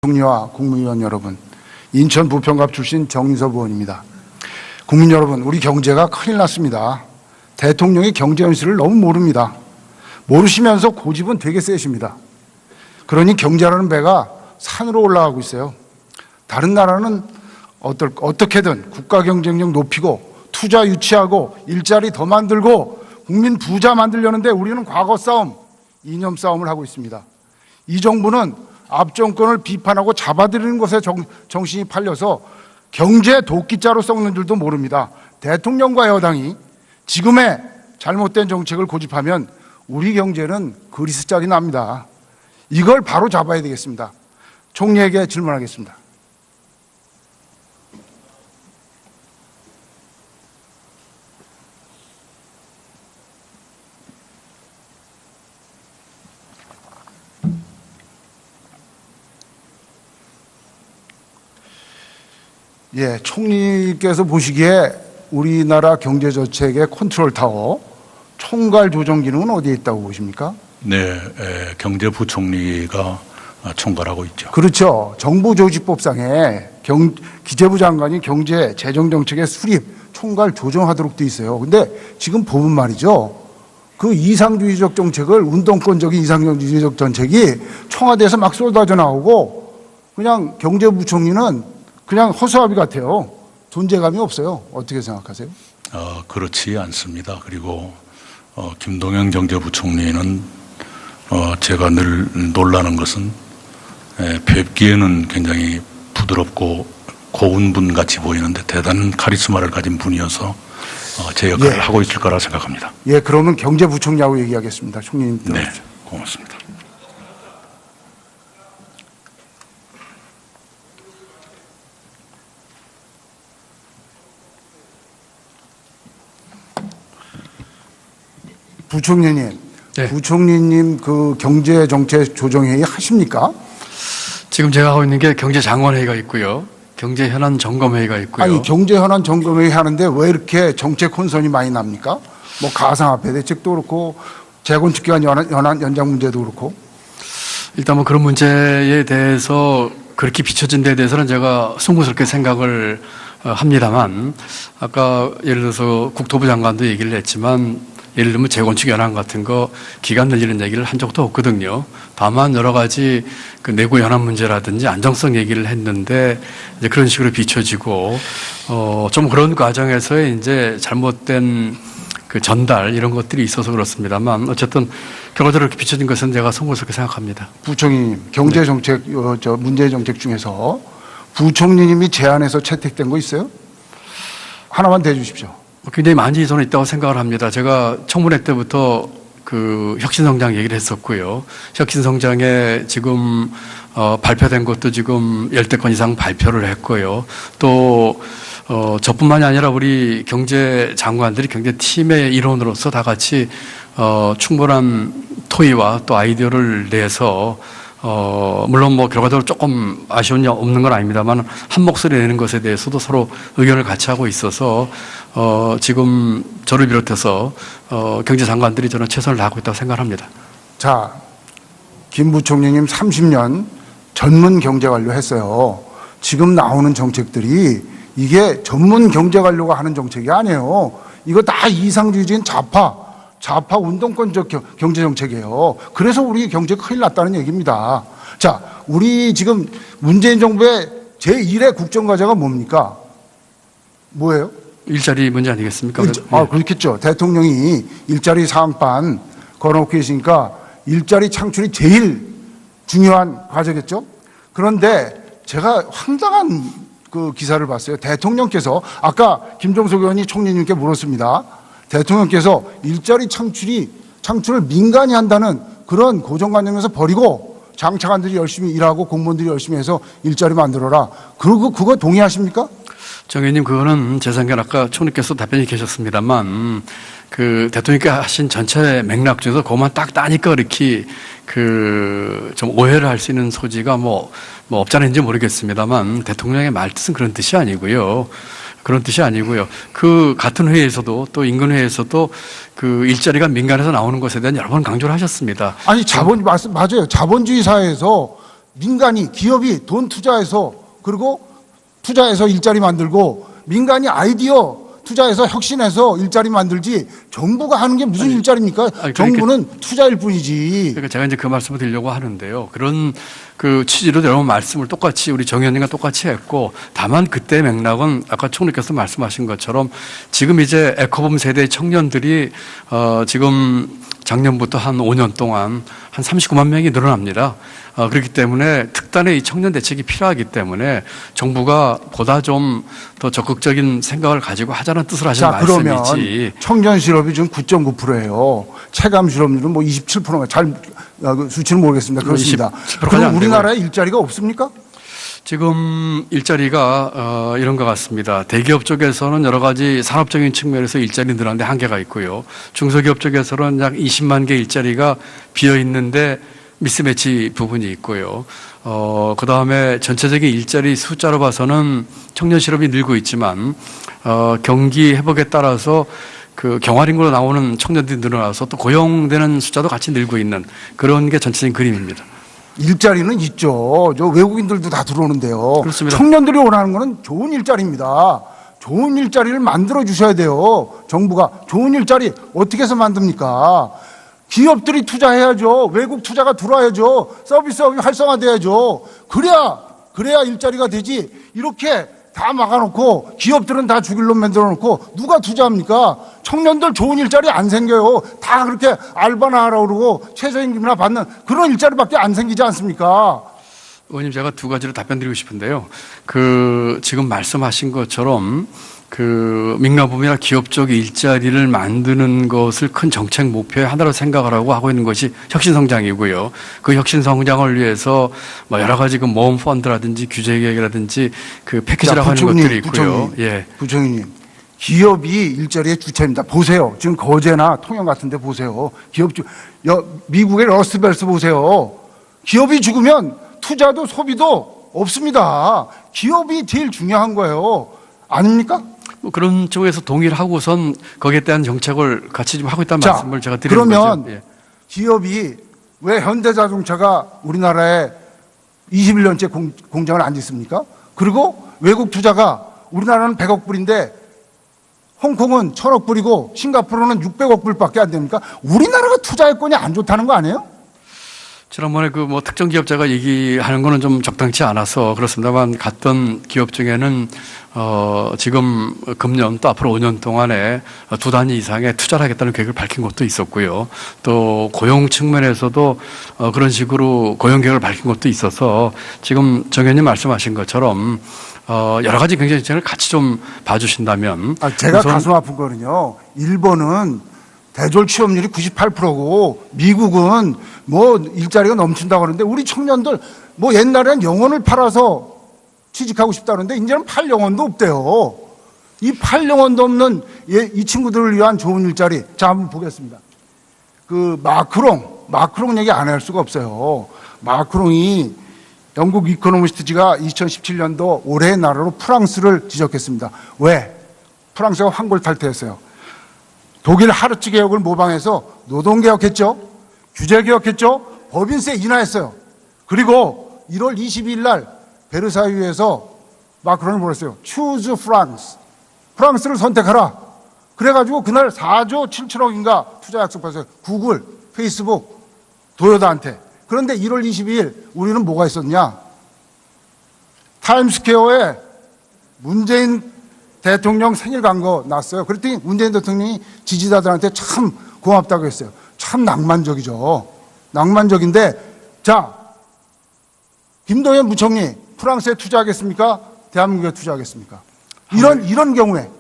총리와 국무위원 여러분, 인천 부평갑 출신 정인섭 의원입니다. 국민 여러분, 우리 경제가 큰일 났습니다. 대통령이 경제 현실을 너무 모릅니다. 모르시면서 고집은 되게 세십니다. 그러니 경제라는 배가 산으로 올라가고 있어요. 다른 나라는 어떻게든 국가 경쟁력 높이고 투자 유치하고 일자리 더 만들고 국민 부자 만들려는데 우리는 과거 싸움, 이념 싸움을 하고 있습니다. 이 정부는 앞 정권을 비판하고 잡아들이는 것에 정신이 팔려서 경제 도끼자로 썩는 줄도 모릅니다. 대통령과 여당이 지금의 잘못된 정책을 고집하면 우리 경제는 그리스 짝이 납니다. 이걸 바로 잡아야 되겠습니다. 총리에게 질문하겠습니다. 예, 총리께서 보시기에 우리나라 경제정책의 컨트롤 타워, 총괄 조정 기능은 어디에 있다고 보십니까? 네, 경제부총리가 총괄하고 있죠. 그렇죠. 정부조직법상에 기재부 장관이 경제 재정정책의 수립, 총괄 조정하도록 돼 있어요. 근데 지금 보면 말이죠. 그 이상주의적 정책을, 운동권적인 이상주의적 정책이 청와대에서 막 쏟아져 나오고 그냥 경제부총리는 그냥 허수아비 같아요. 존재감이 없어요. 어떻게 생각하세요? 그렇지 않습니다. 그리고 김동연 경제부총리는 제가 늘 놀라는 것은 뵙기에는 굉장히 부드럽고 고운 분 같이 보이는데 대단한 카리스마를 가진 분이어서 제 역할을 하고 있을 거라 생각합니다. 예, 그러면 경제부총리하고 얘기하겠습니다. 총리님 들어주세요. 네, 고맙습니다. 부총리님, 네. 부총리님 그 경제정책조정회의 하십니까? 지금 제가 하고 있는 게 경제장관회의가 있고요. 경제현안점검회의가 있고요. 아니, 경제현안 점검회의 하는데 왜 이렇게 정책 혼선이 많이 납니까? 뭐 가상화폐 대책도 그렇고 재건축기간 연장 문제도 그렇고. 일단 뭐 그런 문제에 대해서 그렇게 비춰진 데에 대해서는 제가 숭고스럽게 생각을 합니다만, 아까 예를 들어서 국토부 장관도 얘기를 했지만 예를 들면 재건축 연한 같은 거 기간 늘리는 얘기를 한 적도 없거든요. 다만 여러 가지 그 내구 연한 문제라든지 안정성 얘기를 했는데 이제 그런 식으로 비춰지고 좀 그런 과정에서의 이제 잘못된 그 전달 이런 것들이 있어서 그렇습니다만 어쨌든 결과적으로 이렇게 비춰진 것은 제가 송구스럽게 생각합니다. 부총리님, 경제정책 문제정책 중에서 부총리님이 제안해서 채택된 거 있어요? 하나만 대주십시오. 굉장히 많이 저는 있다고 생각을 합니다. 제가 청문회 때부터 그 혁신성장 얘기를 했었고요. 혁신성장에 지금 발표된 것도 지금 10대 건 이상 발표를 했고요. 또 저뿐만이 아니라 우리 경제장관들이 경제팀의 일원으로서 다 같이 충분한 토의와 또 아이디어를 내서 물론 뭐 결과적으로 조금 아쉬운 점 없는 건 아닙니다만 한 목소리 내는 것에 대해서도 서로 의견을 같이 하고 있어서 지금 저를 비롯해서 경제장관들이 저는 최선을 다하고 있다고 생각합니다. 자, 김 부총리님 30년 전문 경제관료 했어요. 지금 나오는 정책들이 이게 전문 경제관료가 하는 정책이 아니에요. 이거 다 이상주의적인 좌파 운동권적 경제정책이에요. 그래서 우리 경제 큰일 났다는 얘기입니다. 자, 우리 지금 문재인 정부의 제1의 국정과제가 뭡니까? 뭐예요? 일자리 문제 아니겠습니까? 그렇겠죠. 대통령이 일자리 사항반 걸어놓고 계시니까 일자리 창출이 제일 중요한 과제겠죠. 그런데 제가 황당한 그 기사를 봤어요. 대통령께서 아까 김종석 의원이 총리님께 물었습니다. 대통령께서 일자리 창출을 민간이 한다는 그런 고정관념에서 버리고 장차관들이 열심히 일하고 공무원들이 열심히 해서 일자리 만들어라. 그거 동의하십니까? 정 의원님, 그거는 제 생각엔 아까 총리께서 답변이 계셨습니다만 그 대통령께 하신 전체 맥락 중에서 그것만 딱 따니까 이렇게 그 좀 오해를 할 수 있는 소지가 뭐 없지 않은지 모르겠습니다만 대통령의 말뜻은 그런 뜻이 아니고요. 그런 뜻이 아니고요. 그 같은 회의에서도 또 인근회의에서도 그 일자리가 민간에서 나오는 것에 대한 여러 번 강조를 하셨습니다. 아니, 맞아요. 자본주의 사회에서 민간이 기업이 돈 투자해서 그리고 투자해서 일자리 만들고 민간이 아이디어 투자해서 혁신해서 일자리 만들지 정부가 하는 게 무슨 일자리입니까? 정부는 투자일 뿐이지. 그러니까 제가 이제 그 말씀을 드리려고 하는데요. 그런 그 취지로 여러분 말씀을 똑같이 우리 정 의원님과 똑같이 했고 다만 그때 맥락은 아까 총리께서 말씀하신 것처럼 지금 이제 에코붐 세대의 청년들이 지금 작년부터 한 5년 동안 한 39만 명이 늘어납니다. 그렇기 때문에 특단의 이 청년 대책이 필요하기 때문에 정부가 보다 좀 더 적극적인 생각을 가지고 하자는 뜻을 하신 말씀이지. 그러면 청년 실업이 지금 9.9%예요. 체감 실업률은 뭐 27%가 잘 수치는 모르겠습니다. 그렇습니다. 27%까지 그럼 안 우리나라에 일자리가 없습니까? 지금 일자리가 이런 것 같습니다. 대기업 쪽에서는 여러 가지 산업적인 측면에서 일자리 늘어나는데 한계가 있고요. 중소기업 쪽에서는 약 20만 개 일자리가 비어 있는데 미스매치 부분이 있고요. 그 다음에 전체적인 일자리 숫자로 봐서는 청년 실업이 늘고 있지만 경기 회복에 따라서 그 경활인구로 나오는 청년들이 늘어나서 또 고용되는 숫자도 같이 늘고 있는 그런 게 전체적인 그림입니다. 일자리는 있죠. 저 외국인들도 다 들어오는데요. 그렇습니다. 청년들이 원하는 거는 좋은 일자리입니다. 좋은 일자리를 만들어 주셔야 돼요. 정부가 좋은 일자리 어떻게 해서 만듭니까? 기업들이 투자해야죠. 외국 투자가 들어와야죠. 서비스업이 활성화돼야죠. 그래야 일자리가 되지. 이렇게 다 막아놓고 기업들은 다 죽일 놈 만들어놓고 누가 투자합니까? 청년들 좋은 일자리 안 생겨요. 다 그렇게 알바나 하라고 그러고 최저임금이나 받는 그런 일자리밖에 안 생기지 않습니까? 의원님 제가 두 가지로 답변 드리고 싶은데요. 그 지금 말씀하신 것처럼 그 민간부문이나 기업 쪽 일자리를 만드는 것을 큰 정책 목표의 하나로 생각을 하고 있는 것이 혁신성장이고요. 그 혁신성장을 위해서 뭐 여러 가지 그 모험 펀드라든지 규제 개혁이라든지 그 패키지라고 하는 것들이 있고요. 부총리님, 기업이 일자리의 주체입니다. 보세요. 지금 거제나 통영 같은 데 보세요. 미국의 러스트벨트 보세요. 기업이 죽으면 투자도 소비도 없습니다. 기업이 제일 중요한 거예요. 아닙니까? 뭐 그런 쪽에서 동의를 하고선 거기에 대한 정책을 같이 좀 하고 있다는 말씀을 제가 드리는 거죠. 그러면 기업이 왜 현대자동차가 우리나라에 21년째 공장을 안 짓습니까? 그리고 외국 투자가 우리나라는 100억 불인데 홍콩은 1000억 불이고 싱가포르는 600억 불밖에 안 됩니까? 우리나라가 투자 여건이 안 좋다는 거 아니에요? 지난번에 그 뭐 특정 기업자가 얘기하는 거는 좀 적당치 않아서 그렇습니다만 갔던 기업 중에는 지금 금년 또 앞으로 5년 동안에 2단위 이상의 투자를 하겠다는 계획을 밝힌 것도 있었고요. 또 고용 측면에서도 그런 식으로 고용 계획을 밝힌 것도 있어서 지금 정 의원님 말씀하신 것처럼 여러 가지 경제 정책을 같이 좀 봐주신다면 제가 가슴 아픈 거는요. 일본은 대졸 취업률이 98%고 미국은 뭐 일자리가 넘친다고 하는데 우리 청년들 뭐 옛날엔 영혼을 팔아서 취직하고 싶다는데 이제는 팔 영혼도 없대요. 이 팔 영혼도 없는 이 친구들을 위한 좋은 일자리. 자, 한번 보겠습니다. 그 마크롱 얘기 안 할 수가 없어요. 마크롱이 영국 이코노미스트지가 2017년도 올해의 나라로 프랑스를 지적했습니다. 왜? 프랑스가 환골탈퇴했어요. 독일 하르츠 개혁을 모방해서 노동개혁했죠. 규제개혁했죠. 법인세 인하했어요. 그리고 1월 22일 날 베르사유에서 마크롱이 뭐랬어요? Choose France. 프랑스를 선택하라. 그래가지고 그날 4조 7천억인가 투자 약속했어요. 구글, 페이스북, 도요다한테. 그런데 1월 22일 우리는 뭐가 있었냐? 타임스퀘어에 문재인 대통령 생일 광고 났어요. 그랬더니 문재인 대통령이 지지자들한테 참 고맙다고 했어요. 참 낭만적이죠. 낭만적인데, 자, 김동연 부총리, 프랑스에 투자하겠습니까? 대한민국에 투자하겠습니까? 이런 경우에.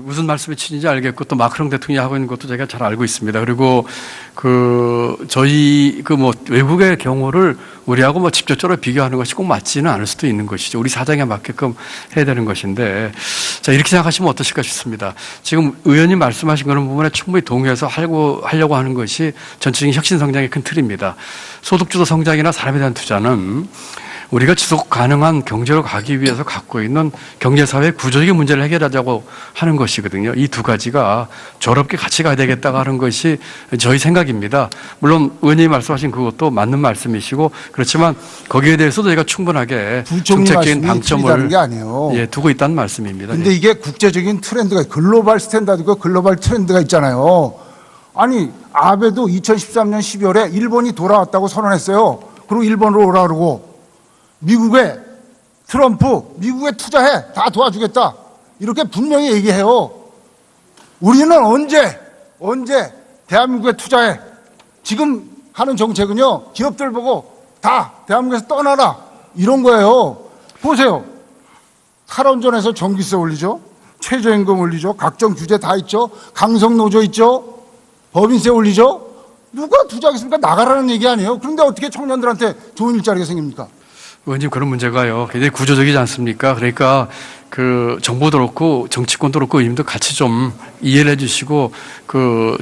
무슨 말씀이 치는지 알겠고 또 마크롱 대통령이 하고 있는 것도 제가 잘 알고 있습니다. 그리고 저희 외국의 경우를 우리하고 뭐 직접적으로 비교하는 것이 꼭 맞지는 않을 수도 있는 것이죠. 우리 사정에 맞게끔 해야 되는 것인데, 자, 이렇게 생각하시면 어떠실까 싶습니다. 지금 의원님 말씀하신 그런 부분에 충분히 동의해서 하려고 하는 것이 전체적인 혁신 성장의 큰 틀입니다. 소득주도 성장이나 사람에 대한 투자는 우리가 지속 가능한 경제로 가기 위해서 갖고 있는 경제사회 구조적인 문제를 해결하자고 하는 것이거든요. 이 두 가지가 조롭게 같이 가야 되겠다고 하는 것이 저희 생각입니다. 물론 의원님이 말씀하신 그것도 맞는 말씀이시고 그렇지만 거기에 대해서도 저희가 충분하게 정책적인 방점을 게 아니에요. 예, 두고 있다는 말씀입니다. 근데 이게 국제적인 트렌드가 글로벌 스탠다드고 글로벌 트렌드가 있잖아요. 아니 아베도 2013년 12월에 일본이 돌아왔다고 선언했어요. 그리고 일본으로 오라 그러고 미국에 트럼프 미국에 투자해 다 도와주겠다 이렇게 분명히 얘기해요. 우리는 언제 대한민국에 투자해? 지금 하는 정책은요 기업들 보고 다 대한민국에서 떠나라 이런 거예요. 보세요. 탈원전에서 전기세 올리죠. 최저임금 올리죠. 각종 규제 다 있죠. 강성노조 있죠. 법인세 올리죠. 누가 투자하겠습니까? 나가라는 얘기 아니에요. 그런데 어떻게 청년들한테 좋은 일자리가 생깁니까? 의원님 그런 문제가요. 굉장히 구조적이지 않습니까? 그러니까 그 정부도 그렇고 정치권도 그렇고 의원님도 같이 좀 이해를 해주시고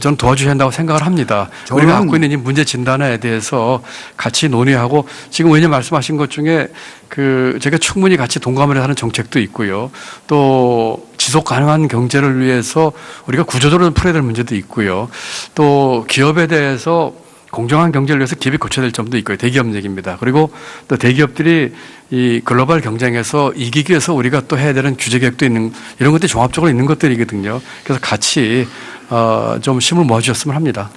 저는 도와주셔야 한다고 생각을 합니다. 우리가 갖고 있는 이 문제 진단에 대해서 같이 논의하고 지금 의원님 말씀하신 것 중에 제가 충분히 같이 동감을 하는 정책도 있고요. 또 지속 가능한 경제를 위해서 우리가 구조적으로 풀어야 될 문제도 있고요. 또 기업에 대해서 공정한 경제를 위해서 기업이 고쳐야 될 점도 있고요. 대기업 얘기입니다. 그리고 또 대기업들이 이 글로벌 경쟁에서 이기기 위해서 우리가 또 해야 되는 규제 개혁도 있는 이런 것들이 종합적으로 있는 것들이거든요. 그래서 같이 좀 힘을 모아주셨으면 합니다.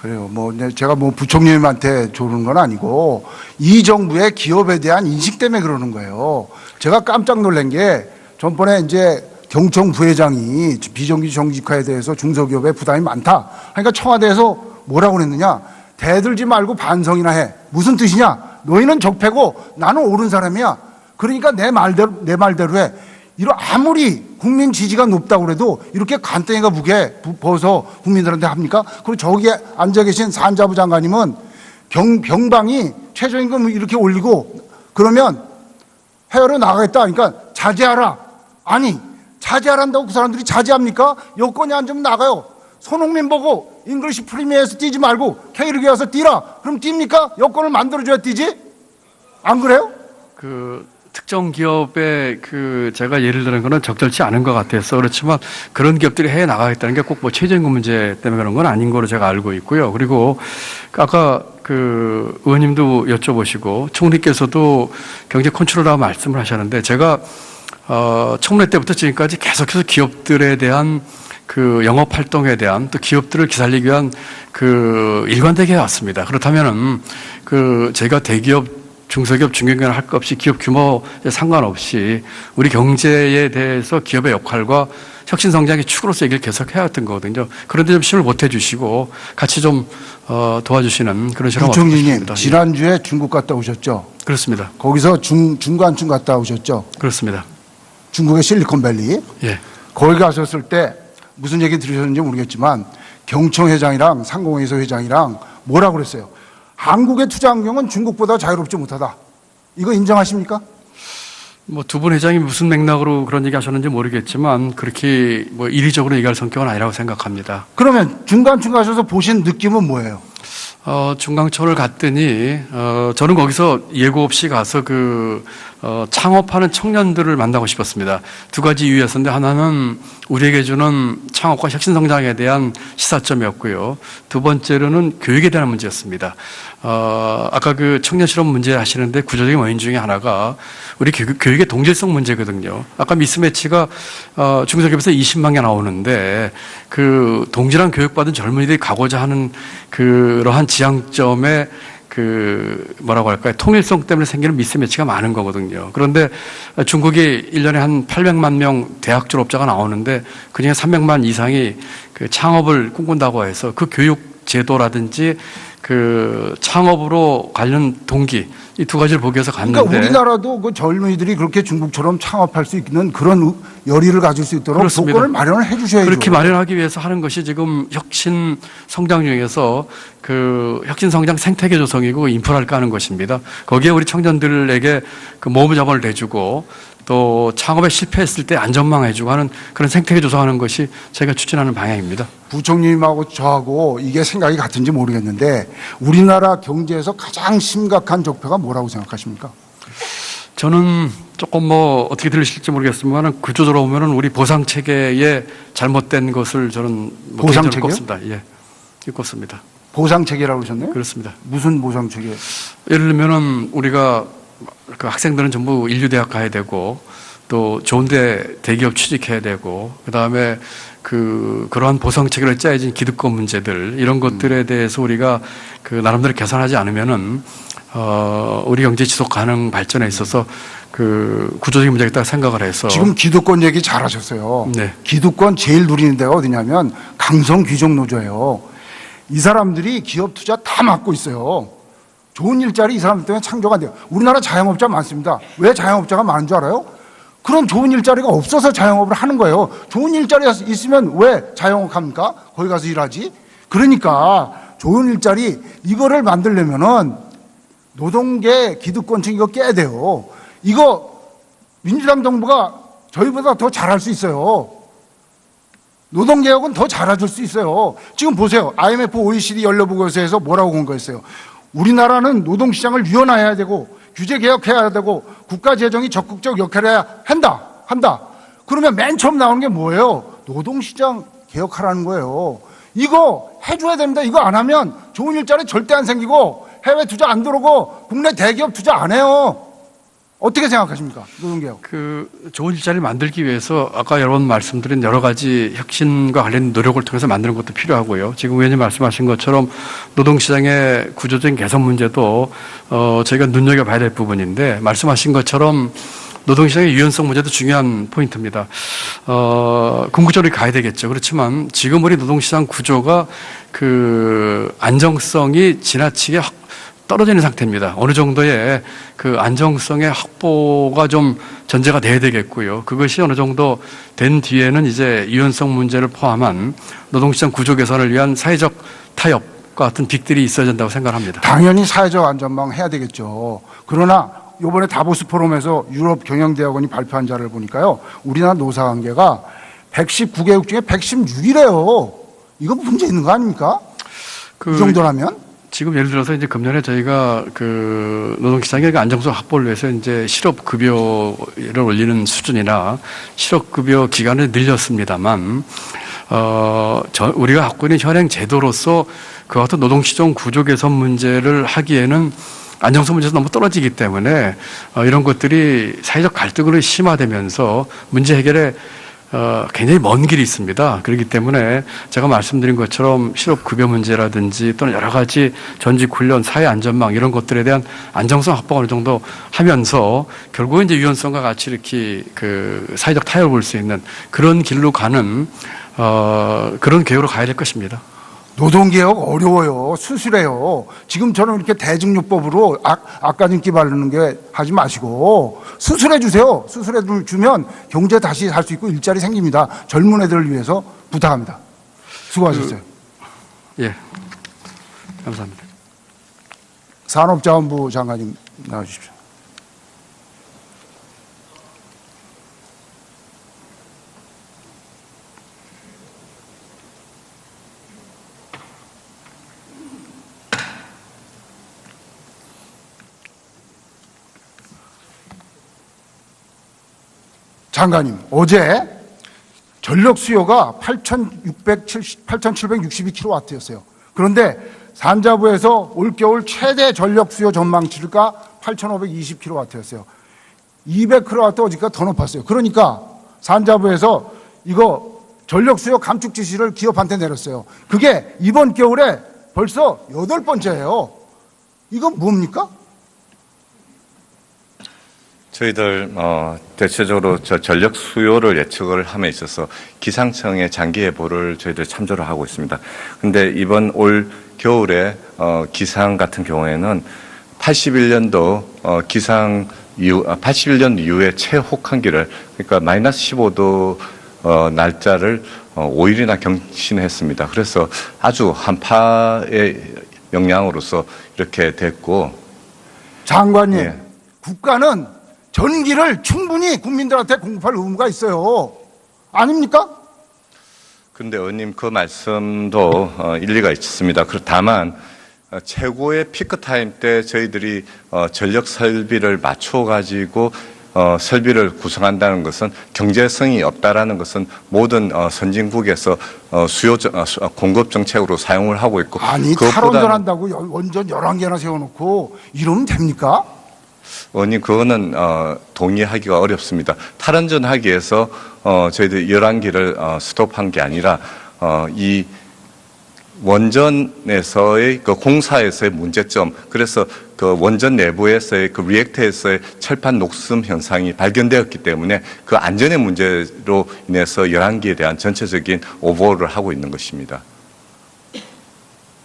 그래요. 제가 부총리님한테 조르는 건 아니고 이 정부의 기업에 대한 인식 때문에 그러는 거예요. 제가 깜짝 놀란 게 전번에 이제 경청 부회장이 비정규 정직화에 대해서 중소기업에 부담이 많다. 그러니까 청와대에서 뭐라고 그랬느냐? 대들지 말고 반성이나 해. 무슨 뜻이냐? 너희는 적폐고 나는 옳은 사람이야. 그러니까 내 말대로 해. 이런 아무리 국민 지지가 높다고 그래도 이렇게 간땡이가 무게 부어서 국민들한테 합니까? 그리고 저기에 앉아 계신 산자부 장관님은 병방이 최저임금 이렇게 올리고 그러면 해외로 나가겠다. 그러니까 자제하라. 아니 자제하란다고 그 사람들이 자제합니까? 여건이 안 좋으면 나가요. 손흥민 보고 잉글리시 프리미어에서 뛰지 말고 K리그에 와서 뛰라. 그럼 뜁니까? 여건을 만들어줘야 뛰지? 안 그래요? 특정 기업에 제가 예를 드는 거는 적절치 않은 것 같아서 그렇지만 그런 기업들이 해외 나가겠다는 게 꼭 최저임금 문제 때문에 그런 건 아닌 거로 제가 알고 있고요. 그리고 아까 의원님도 여쭤보시고 총리께서도 경제 컨트롤이라고 말씀을 하셨는데 제가 청문회 때부터 지금까지 계속해서 기업들에 대한 영업 활동에 대한 또 기업들을 기살리기 위한 일관되게 해왔습니다. 그렇다면은 제가 대기업, 중소기업, 중견기업 할 것 없이 기업 규모에 상관없이 우리 경제에 대해서 기업의 역할과 혁신 성장의 축으로서 얘기를 계속 해왔던 거거든요. 그런데 좀 힘을 못 해주시고 같이 좀 도와주시는 그런 실험 부총리님 지난주에 중국 갔다 오셨죠? 그렇습니다. 거기서 중간층 갔다 오셨죠? 그렇습니다. 중국의 실리콘밸리. 예. 거기 가셨을 때 무슨 얘기 들으셨는지 모르겠지만 경청 회장이랑 상공회의소 회장이랑 뭐라고 그랬어요? 한국의 투자 환경은 중국보다 자유롭지 못하다. 이거 인정하십니까? 두 분 회장이 무슨 맥락으로 그런 얘기 하셨는지 모르겠지만 그렇게 이리적으로 얘기할 성격은 아니라고 생각합니다. 그러면 중간층 가셔서 보신 느낌은 뭐예요? 중강촌을 갔더니 저는 거기서 예고 없이 가서 창업하는 청년들을 만나고 싶었습니다. 두 가지 이유였었는데 하나는 우리에게 주는 창업과 혁신 성장에 대한 시사점이었고요. 두 번째로는 교육에 대한 문제였습니다. 아까 청년 실업 문제 하시는데 구조적인 원인 중에 하나가 우리 교육의 동질성 문제거든요. 아까 미스매치가 중소기업에서 20만 개 나오는데 동질한 교육받은 젊은이들이 가고자 하는 그러한 지향점에 뭐라고 할까요? 통일성 때문에 생기는 미스매치가 많은 거거든요. 그런데 중국이 1년에 한 800만 명 대학 졸업자가 나오는데 그중에 300만 이상이 창업을 꿈꾼다고 해서 교육 제도라든지 창업으로 관련 동기 이 두 가지를 보기 위해서 갔는데 그러니까 우리나라도 젊은이들이 그렇게 중국처럼 창업할 수 있는 그런 열의를 가질 수 있도록 그렇습니다. 조건을 마련을 해 주셔야죠. 그렇게 마련하기 위해서 하는 것이 지금 혁신 성장 중에서 혁신 성장 생태계 조성이고 인프라를 까는 것입니다. 거기에 우리 청년들에게 모범 자본을 내주고 또 창업에 실패했을 때 안전망 해주고 하는 그런 생태계 조성하는 것이 제가 추진하는 방향입니다. 부총리님하고 저하고 이게 생각이 같은지 모르겠는데 우리나라 경제에서 가장 심각한 적폐가 뭐라고 생각하십니까? 저는 조금 어떻게 들으실지 모르겠습니다만 구조적으로 보면은 우리 보상 체계의 잘못된 것을 저는 보상 개인적으로 체계요? 꼽습니다. 예, 꼽습니다. 보상 체계라고 그러셨나요? 그렇습니다. 무슨 보상 체계? 예를 들면은 우리가 그 학생들은 전부 인류대학 가야 되고 또 좋은데 대기업 취직해야 되고 그다음에 그러한 보상 체계를 짜여진 기득권 문제들 이런 것들에 대해서 우리가 나름대로 개선하지 않으면은 우리 경제 지속 가능 발전에 있어서 구조적인 문제가 있다고 생각을 해서 지금 기득권 얘기 잘하셨어요. 네. 기득권 제일 누리는 데가 어디냐면 강성 귀족 노조예요. 이 사람들이 기업 투자 다 막고 있어요. 좋은 일자리 이 사람들 때문에 창조가 안 돼요. 우리나라 자영업자 많습니다. 왜 자영업자가 많은 줄 알아요? 그런 좋은 일자리가 없어서 자영업을 하는 거예요. 좋은 일자리가 있으면 왜 자영업 합니까? 거기 가서 일하지? 그러니까 좋은 일자리 이거를 만들려면은 노동계 기득권층 이거 깨야 돼요. 이거 민주당 정부가 저희보다 더 잘할 수 있어요. 노동개혁은 더 잘해줄 수 있어요. 지금 보세요. IMF, OECD 연례보고서에서 뭐라고 공고했어요? 우리나라는 노동시장을 유연화해야 되고 규제개혁해야 되고 국가재정이 적극적 역할을 해야 한다. 그러면 맨 처음 나오는 게 뭐예요? 노동시장 개혁하라는 거예요. 이거 해줘야 됩니다. 이거 안 하면 좋은 일자리 절대 안 생기고 해외 투자 안 들어오고 국내 대기업 투자 안 해요. 어떻게 생각하십니까? 노동개혁. 좋은 일자리를 만들기 위해서 아까 여러 번 말씀드린 여러 가지 혁신과 관련 노력을 통해서 만드는 것도 필요하고요. 지금 의원님 말씀하신 것처럼 노동시장의 구조적인 개선 문제도 저희가 눈여겨봐야 될 부분인데 말씀하신 것처럼 노동시장의 유연성 문제도 중요한 포인트입니다. 궁극적으로 가야 되겠죠. 그렇지만 지금 우리 노동시장 구조가 안정성이 지나치게 떨어지는 상태입니다. 어느 정도의 안정성의 확보가 좀 전제가 돼야 되겠고요. 그것이 어느 정도 된 뒤에는 이제 유연성 문제를 포함한 노동시장 구조 개선을 위한 사회적 타협과 같은 빅들이 있어야 된다고 생각합니다. 당연히 사회적 안전망 해야 되겠죠. 그러나 이번에 다보스 포럼에서 유럽 경영대학원이 발표한 자를 보니까요. 우리나라 노사관계가 119개국 중에 116이래요. 이거 문제 있는 거 아닙니까? 이 정도라면? 지금 예를 들어서 이제 금년에 저희가 노동시장의 안정성 확보를 위해서 이제 실업급여를 올리는 수준이나 실업급여 기간을 늘렸습니다만, 우리가 갖고 있는 현행 제도로서 그와 같은 노동시장 구조 개선 문제를 하기에는 안정성 문제에서 너무 떨어지기 때문에 이런 것들이 사회적 갈등으로 심화되면서 문제 해결에 굉장히 먼 길이 있습니다. 그렇기 때문에 제가 말씀드린 것처럼 실업급여 문제라든지 또는 여러 가지 전직 훈련, 사회 안전망 이런 것들에 대한 안정성 확보가 어느 정도 하면서 결국은 이제 유연성과 같이 이렇게 사회적 타협을 볼 수 있는 그런 길로 가는 그런 개혁으로 가야 될 것입니다. 노동개혁 어려워요. 수술해요. 지금처럼 이렇게 대증요법으로 악가진기 바르는 게 하지 마시고 수술해 주세요. 수술해 주면 경제 다시 할 수 있고 일자리 생깁니다. 젊은 애들을 위해서 부탁합니다. 수고하셨어요. 예, 감사합니다. 산업자원부 장관님 나와주십시오. 장관님, 어제 전력 수요가 8,762kW였어요. 그런데 산자부에서 올겨울 최대 전력 수요 전망치가 8,520kW였어요. 200kW 어제가 더 높았어요. 그러니까 산자부에서 이거 전력 수요 감축 지시를 기업한테 내렸어요. 그게 이번 겨울에 벌써 8번째예요. 이건 뭡니까? 저희들 대체적으로 전력 수요를 예측을 함에 있어서 기상청의 장기 예보를 저희들 참조를 하고 있습니다. 근데 이번 올 겨울에 기상 같은 경우에는 81년도 81년 이후에 최혹한기를 그러니까 마이너스 15도 날짜를 5일이나 경신했습니다. 그래서 아주 한파의 영향으로서 이렇게 됐고 장관님, 예. 국가는 전기를 충분히 국민들한테 공급할 의무가 있어요. 아닙니까? 근데 의원님 그 말씀도 일리가 있습니다. 다만 최고의 피크 타임 때 저희들이 전력 설비를 맞춰 가지고 설비를 구성한다는 것은 경제성이 없다라는 것은 모든 선진국에서 공급 정책으로 사용을 하고 있고, 아니 탈원전한다고 원전 11개나 세워놓고 이러면 됩니까? 원님 그거는 동의하기가 어렵습니다. 탈원전하기 위해서 저희들이 11기를 스톱한 게 아니라 이 원전에서의 그 공사에서의 문제점, 그래서 그 원전 내부에서의 그 리액터에서의 철판 녹슨 현상이 발견되었기 때문에 그 안전의 문제로 인해서 11기에 대한 전체적인 오버홀을 하고 있는 것입니다.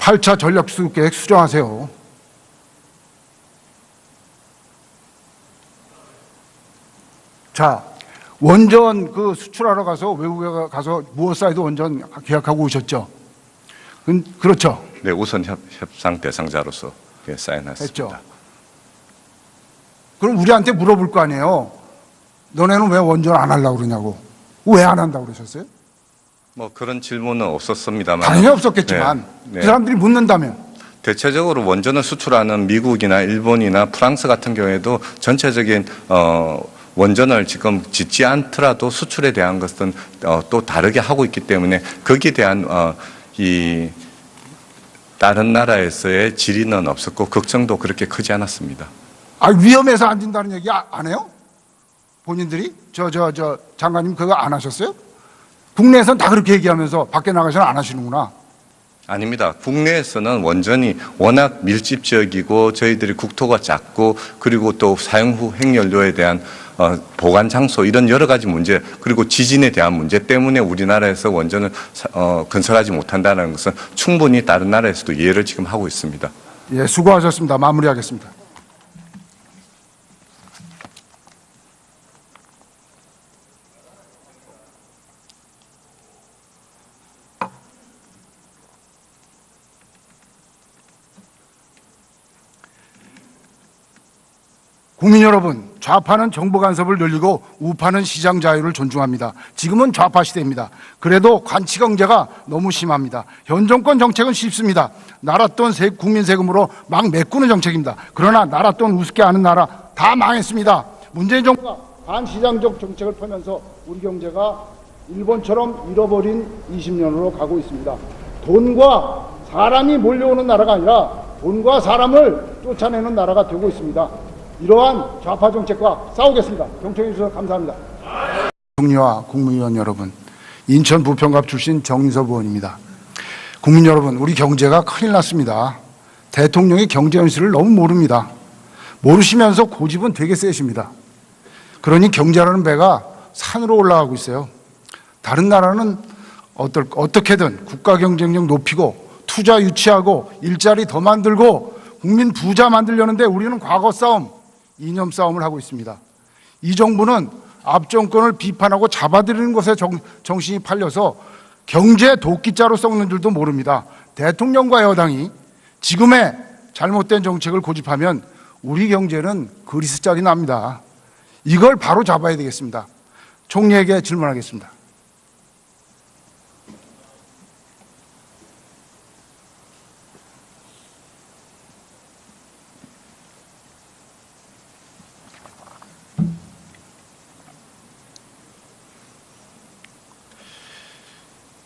8차 전력수급 계획 수정하세요. 자, 원전 그 수출하러 가서 외국에 가서 무어사이드 원전 계약하고 오셨죠? 그렇죠? 네, 우선 협상 대상자로서 사인했습니다. 했죠. 그럼 우리한테 물어볼 거 아니에요? 너네는 왜 원전 안 하려고 그러냐고. 왜 안 한다고 그러셨어요? 뭐 그런 질문은 없었습니다만. 당연히 없었겠지만 그 사람들이 묻는다면. 대체적으로 원전을 수출하는 미국이나 일본이나 프랑스 같은 경우에도 전체적인 원전을 지금 짓지 않더라도 수출에 대한 것은 또 다르게 하고 있기 때문에 거기에 대한 이 다른 나라에서의 질의는 없었고 걱정도 그렇게 크지 않았습니다. 아, 위험해서 안 진다는 얘기 안 해요? 본인들이? 저 장관님 그거 안 하셨어요? 국내에서는 다 그렇게 얘기하면서 밖에 나가서는 안 하시는구나. 아닙니다. 국내에서는 원전이 워낙 밀집 지역이고 저희들이 국토가 작고 그리고 또 사용 후 핵연료에 대한 보관 장소 이런 여러 가지 문제, 그리고 지진에 대한 문제 때문에 우리나라에서 원전을 건설하지 못한다는 것은 충분히 다른 나라에서도 이해를 지금 하고 있습니다. 예, 수고하셨습니다. 마무리하겠습니다. 국민 여러분, 좌파는 정보 간섭을 늘리고 우파는 시장 자유를 존중합니다. 지금은 좌파 시대입니다. 그래도 관치 경제가 너무 심합니다. 현 정권 정책은 쉽습니다. 나라 돈 국민 세금으로 막 메꾸는 정책입니다. 그러나 나라 돈 우습게 아는 나라 다 망했습니다. 문재인 정부가 반시장적 정책을 펴면서 우리 경제가 일본처럼 잃어버린 20년으로 가고 있습니다. 돈과 사람이 몰려오는 나라가 아니라 돈과 사람을 쫓아내는 나라가 되고 있습니다. 이러한 좌파 정책과 싸우겠습니다. 경청해 주셔서 감사합니다. 총리와 국무위원 여러분, 인천 부평갑 출신 정인섭 의원입니다. 국민 여러분, 우리 경제가 큰일 났습니다. 대통령이 경제 현실을 너무 모릅니다. 모르시면서 고집은 되게 세십니다. 그러니 경제라는 배가 산으로 올라가고 있어요. 다른 나라는 어떻게든 국가 경쟁력 높이고 투자 유치하고 일자리 더 만들고 국민 부자 만들려는데 우리는 과거 싸움, 이념 싸움을 하고 있습니다. 이 정부는 앞 정권을 비판하고 잡아들이는 것에 정신이 팔려서 경제 도끼자로 썩는 줄도 모릅니다. 대통령과 여당이 지금의 잘못된 정책을 고집하면 우리 경제는 그리스 짝이 납니다. 이걸 바로 잡아야 되겠습니다. 총리에게 질문하겠습니다.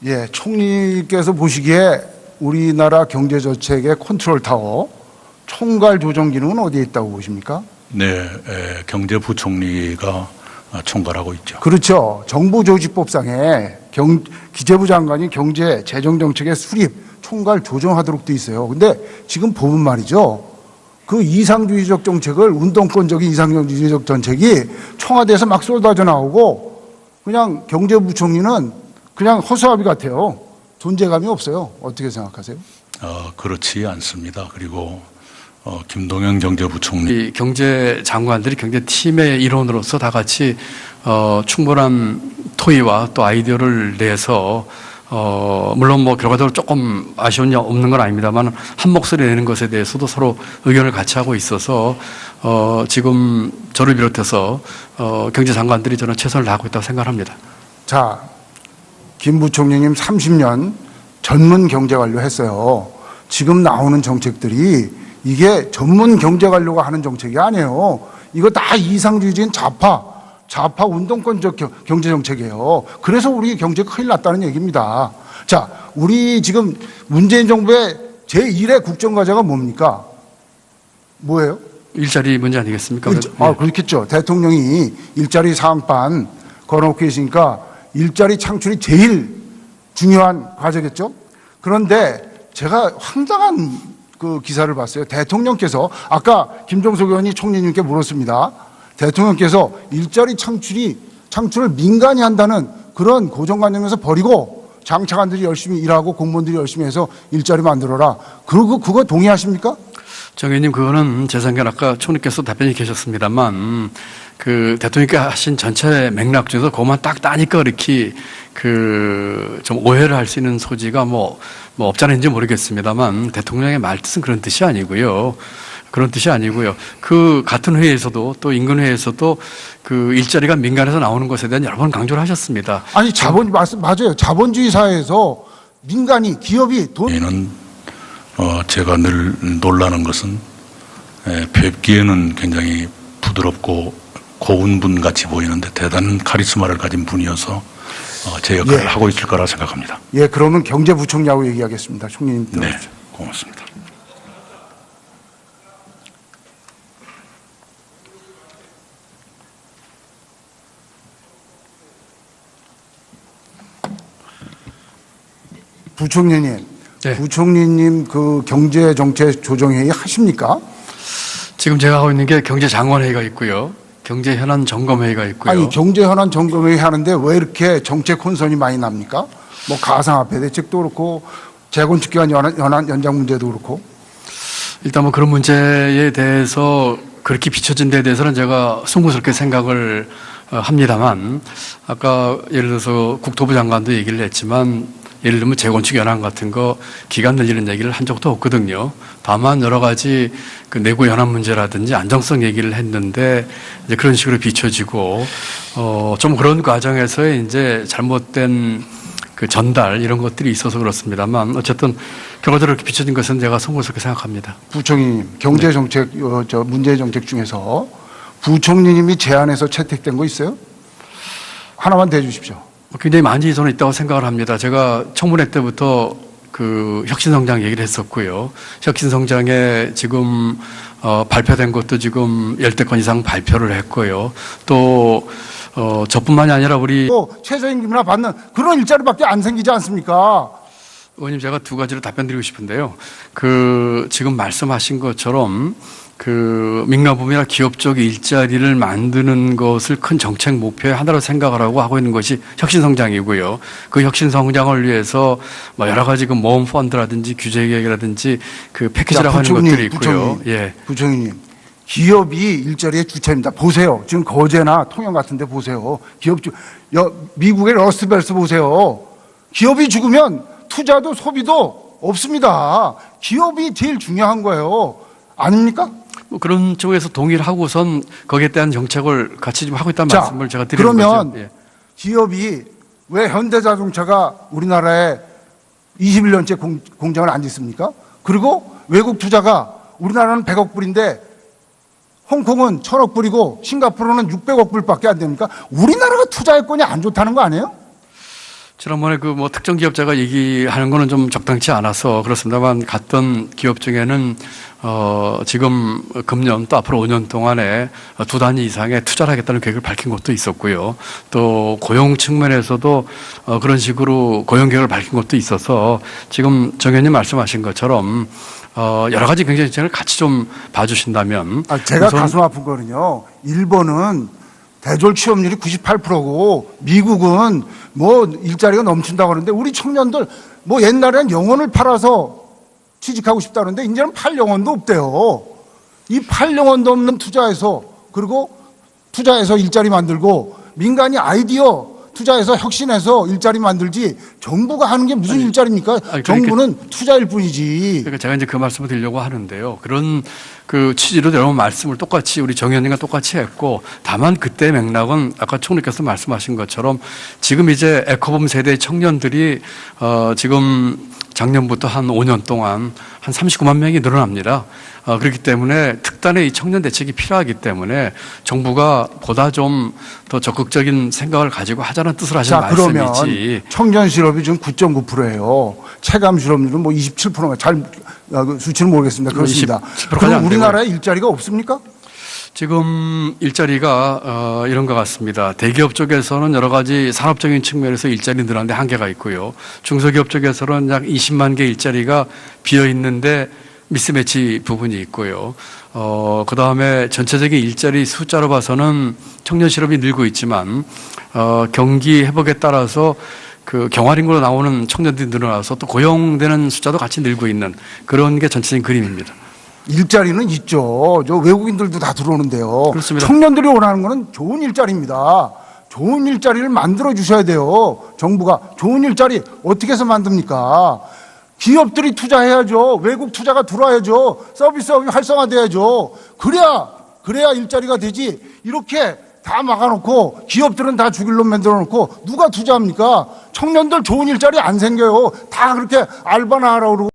예, 총리께서 보시기에 우리나라 경제정책의 컨트롤 타워, 총괄 조정 기능은 어디에 있다고 보십니까? 네, 경제부총리가 총괄하고 있죠. 그렇죠. 정부조직법상에 기재부 장관이 경제 재정정책의 수립, 총괄 조정하도록 돼 있어요. 근데 지금 보면 말이죠. 그 이상주의적 정책을, 운동권적인 이상주의적 정책이 청와대에서 막 쏟아져 나오고 그냥 경제부총리는 그냥 허수아비 같아요. 존재감이 없어요. 어떻게 생각하세요? 그렇지 않습니다. 그리고 김동연 경제부총리, 이 경제 장관들이 경제팀의 일원으로서 다 같이 충분한 토의와 또 아이디어를 내서 물론 뭐 결과적으로 조금 아쉬운 점 없는 건 아닙니다만 한 목소리 내는 것에 대해서도 서로 의견을 같이 하고 있어서 지금 저를 비롯해서 경제 장관들이 저는 최선을 다하고 있다고 생각합니다. 자, 김 부총리님 30년 전문 경제 관료 했어요. 지금 나오는 정책들이 이게 전문 경제 관료가 하는 정책이 아니에요. 이거 다 이상주의적인 좌파 운동권적 경제 정책이에요. 그래서 우리 경제 큰일 났다는 얘기입니다. 자, 우리 지금 문재인 정부의 제1의 국정과제가 뭡니까? 뭐예요? 일자리 문제 아니겠습니까? 그렇겠죠. 대통령이 일자리 사항반 걸어놓고 계시니까 일자리 창출이 제일 중요한 과제겠죠. 그런데 제가 황당한 그 기사를 봤어요. 대통령께서 아까 김종석 의원이 총리님께 물었습니다. 대통령께서 일자리 창출을 민간이 한다는 그런 고정관념에서 버리고 장차관들이 열심히 일하고 공무원들이 열심히 해서 일자리 만들어라. 그거 동의하십니까? 정 의원님, 그거는 제 생각엔 아까 총리께서 답변이 계셨습니다만 그 대통령께 하신 전체 맥락 중에서 그것만 딱 따니까 이렇게 좀 오해를 할 수 있는 소지가 뭐 없지 않은지 모르겠습니다만 대통령의 말뜻은 그런 뜻이 아니고요. 그런 뜻이 아니고요. 그 같은 회의에서도 또 인근회의에서도 그 일자리가 민간에서 나오는 것에 대한 여러 번 강조를 하셨습니다. 아니 맞아요. 자본주의 사회에서 민간이 기업이 얘는 제가 늘 놀라는 것은 뵙기에는 굉장히 부드럽고 고운 분 같이 보이는데 대단한 카리스마를 가진 분이어서 제 역할을 하고 있을 거라 생각합니다. 예, 그러면 경제부총리하고 얘기하겠습니다. 총리님. 네, 고맙습니다. 부총리님, 네. 부총리님 그 경제정책조정회의 하십니까? 지금 제가 하고 있는 게 경제장관회의가 있고요. 경제현안점검회의가 있고요. 아니 경제현안 점검회의 하는데 왜 이렇게 정책 혼선이 많이 납니까? 뭐 가상화폐 대책도 그렇고 재건축기간 연장 문제도 그렇고. 일단 뭐 그런 문제에 대해서 그렇게 비춰진 데에 대해서는 제가 송구스럽게 생각을 합니다만 아까 예를 들어서 국토부 장관도 얘기를 했지만 예를 들면 재건축 연한 같은 거 기간 늘리는 얘기를 한 적도 없거든요. 다만 여러 가지 그 내부 연한 문제라든지 안정성 얘기를 했는데 이제 그런 식으로 비춰지고 좀 그런 과정에서의 이제 잘못된 그 전달 이런 것들이 있어서 그렇습니다만 어쨌든 결과적으로 이렇게 비춰진 것은 제가 송구스럽게 생각합니다. 부총리님, 경제정책 문제 정책 중에서 부총리님이 제안해서 채택된 거 있어요? 하나만 대주십시오. 굉장히 많이 저는 있다고 생각을 합니다. 제가 청문회 때부터 그 혁신성장 얘기를 했었고요. 혁신성장에 지금 발표된 것도 지금 10대 건 이상 발표를 했고요. 또 저뿐만이 아니라 우리 최저임금이나 받는 그런 일자리밖에 안 생기지 않습니까? 의원님, 제가 두 가지로 답변드리고 싶은데요. 그 지금 말씀하신 것처럼 그 민간부문이나 기업 쪽 일자리를 만드는 것을 큰 정책 목표의 하나로 생각을 하고 있는 것이 혁신성장이고요. 그 혁신성장을 위해서 뭐 여러 가지 그 모험 펀드라든지 규제 개혁이라든지 그 패키지라고 하는 것들이 있고요. 부총리님, 기업이 일자리의 주체입니다. 보세요. 지금 거제나 통영 같은 데 보세요. 미국의 러스트벨트 보세요. 기업이 죽으면 투자도 소비도 없습니다. 기업이 제일 중요한 거예요. 아닙니까? 뭐 그런 쪽에서 동의를 하고선 거기에 대한 정책을 같이 좀 하고 있다는 말씀을 제가 드리는 그러면 거죠. 예. 기업이 왜 현대자동차가 우리나라에 21년째 공장을 안 짓습니까? 그리고 외국 투자가 우리나라는 100억 불인데 홍콩은 1000억 불이고 싱가포르는 600억 불밖에 안 됩니까? 우리나라가 투자 여건이 안 좋다는 거 아니에요? 지난번에 그 뭐 특정 기업자가 얘기하는 거는 좀 적당치 않아서 그렇습니다만 갔던 기업 중에는 지금 금년 또 앞으로 5년 동안에 2단위 이상의 투자를 하겠다는 계획을 밝힌 것도 있었고요. 또 고용 측면에서도 그런 식으로 고용 계획을 밝힌 것도 있어서 지금 정 의원님 말씀하신 것처럼 여러 가지 경제 정책을 같이 좀 봐주신다면 제가 가슴 아픈 거는요. 일본은 대졸 취업률이 98%고 미국은 뭐 일자리가 넘친다고 하는데 우리 청년들 뭐 옛날엔 영혼을 팔아서 취직하고 싶다는데 이제는 팔 영혼도 없대요. 이 팔 영혼도 없는 투자해서 그리고 투자해서 일자리 만들고 민간이 아이디어 투자해서 혁신해서 일자리 만들지 정부가 하는 게 무슨 일자리입니까? 정부는 투자일 뿐이지. 그러니까 제가 이제 그 말씀을 드리려고 하는데요. 그런 그 취지로 여러분 말씀을 똑같이 우리 정 의원님과 똑같이 했고 다만 그때 맥락은 아까 총리께서 말씀하신 것처럼 지금 이제 에코붐 세대의 청년들이 지금 작년부터 한 5년 동안 한 39만 명이 늘어납니다. 그렇기 때문에 특단의 이 청년 대책이 필요하기 때문에 정부가 보다 좀 더 적극적인 생각을 가지고 하자는 뜻을 하신 자, 그러면 말씀이지. 청년 실업이 지금 9.9%예요. 체감 실업률은 뭐 27%가 잘 수치는 모르겠습니다. 그렇습니다. 27%까지 안 그럼 되고요. 우리나라에 일자리가 없습니까? 지금 일자리가 이런 것 같습니다. 대기업 쪽에서는 여러 가지 산업적인 측면에서 일자리 늘어나는데 한계가 있고요. 중소기업 쪽에서는 약 20만 개 일자리가 비어 있는데 미스매치 부분이 있고요. 그 다음에 전체적인 일자리 숫자로 봐서는 청년 실업이 늘고 있지만 경기 회복에 따라서 그 경활인구로 나오는 청년들이 늘어나서 또 고용되는 숫자도 같이 늘고 있는 그런 게 전체적인 그림입니다. 일자리는 있죠. 저 외국인들도 다 들어오는데요. 그렇습니다. 청년들이 원하는 거는 좋은 일자리입니다. 좋은 일자리를 만들어 주셔야 돼요. 정부가 좋은 일자리 어떻게 해서 만듭니까? 기업들이 투자해야죠. 외국 투자가 들어와야죠. 서비스업이 활성화돼야죠. 그래야 일자리가 되지. 이렇게 다 막아놓고 기업들은 다 죽일 놈 만들어 놓고 누가 투자합니까? 청년들 좋은 일자리 안 생겨요. 다 그렇게 알바나 하라고 그러고